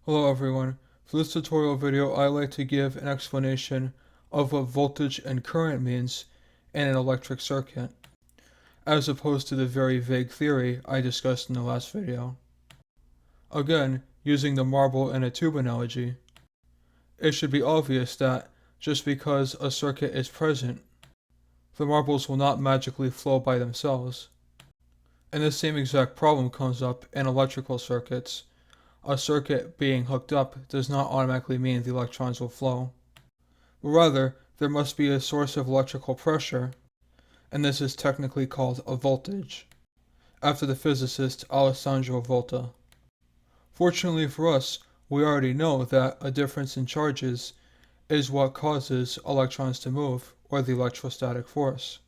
Hello everyone. For this tutorial video, I like to give an explanation of what voltage and current means in an electric circuit, as opposed to the very vague theory I discussed in the last video. Again, using the marble in a tube analogy, it should be obvious that just because a circuit is present, the marbles will not magically flow by themselves. And the same exact problem comes up in electrical circuits. A circuit being hooked up does not automatically mean the electrons will flow. But rather, there must be a source of electrical pressure, and this is technically called a voltage, after the physicist Alessandro Volta. Fortunately for us, we already know that a difference in charges is what causes electrons to move, or the electrostatic force.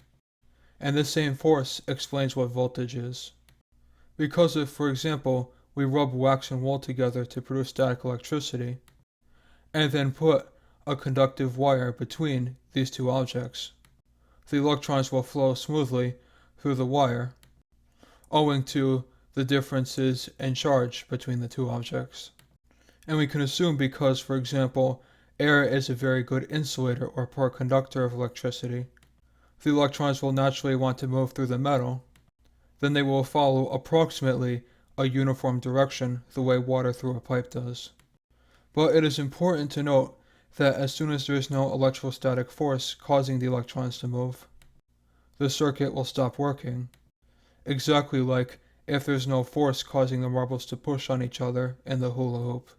And this same force explains what voltage is. Because if, for example, we rub wax and wool together to produce static electricity, and then put a conductive wire between these two objects, the electrons will flow smoothly through the wire, owing to the differences in charge between the two objects. And we can assume because, for example, air is a very good insulator or poor conductor of electricity, the electrons will naturally want to move through the metal. Then they will follow approximately a uniform direction the way water through a pipe does. But it is important to note that as soon as there is no electrostatic force causing the electrons to move, the circuit will stop working. Exactly like if there's no force causing the marbles to push on each other in the hula hoop.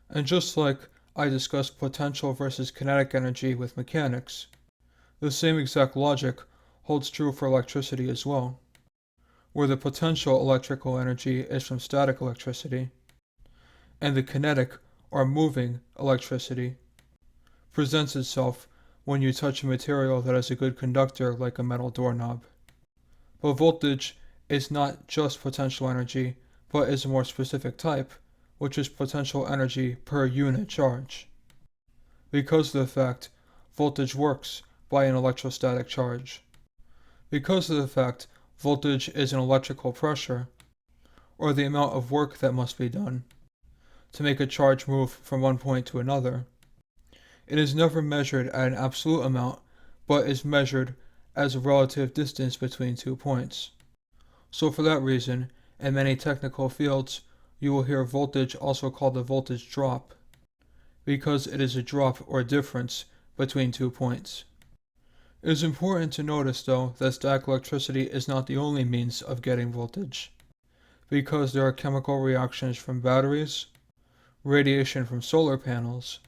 And just like I discussed potential versus kinetic energy with mechanics, the same exact logic holds true for electricity as well, where the potential electrical energy is from static electricity, and the kinetic or moving electricity presents itself when you touch a material that is a good conductor like a metal doorknob. But voltage is not just potential energy, but is a more specific type, which is potential energy per unit charge. Because of the fact voltage works by an electrostatic charge. Because of the fact voltage is an electrical pressure, or the amount of work that must be done to make a charge move from one point to another. It is never measured at an absolute amount, but is measured as a relative distance between 2 points. So for that reason, in many technical fields, you will hear voltage also called a voltage drop, because it is a drop or difference between 2 points. It is important to notice, though, that static electricity is not the only means of getting voltage, because there are chemical reactions from batteries, radiation from solar panels,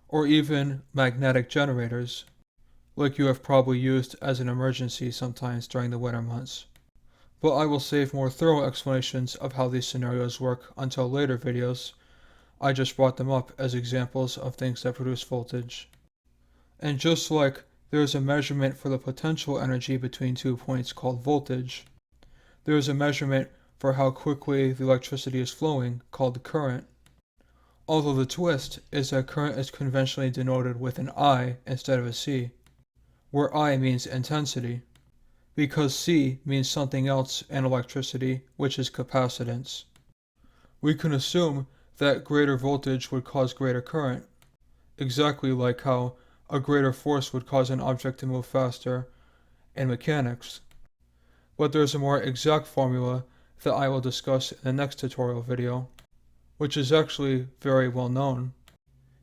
or even magnetic generators, like you have probably used as an emergency sometimes during the winter months. But I will save more thorough explanations of how these scenarios work until later videos. I just brought them up as examples of things that produce voltage. And just like there is a measurement for the potential energy between 2 points called voltage, there is a measurement for how quickly the electricity is flowing called current. Although the twist is that current is conventionally denoted with an I instead of a C, where I means intensity, because C means something else in electricity, which is capacitance. We can assume that greater voltage would cause greater current, exactly like how a greater force would cause an object to move faster in mechanics. But there's a more exact formula that I will discuss in the next tutorial video, which is actually very well known,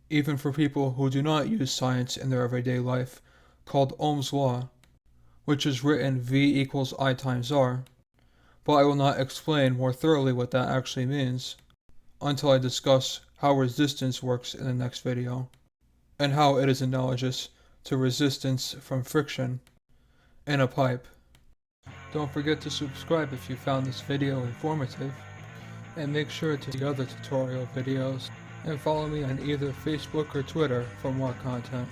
even for people who do not use science in their everyday life, called Ohm's law, which is written V equals I times R, but I will not explain more thoroughly what that actually means until I discuss how resistance works in the next video, and how it is analogous to resistance from friction in a pipe. Don't forget to subscribe if you found this video informative, and make sure to see other tutorial videos, and follow me on either Facebook or Twitter for more content.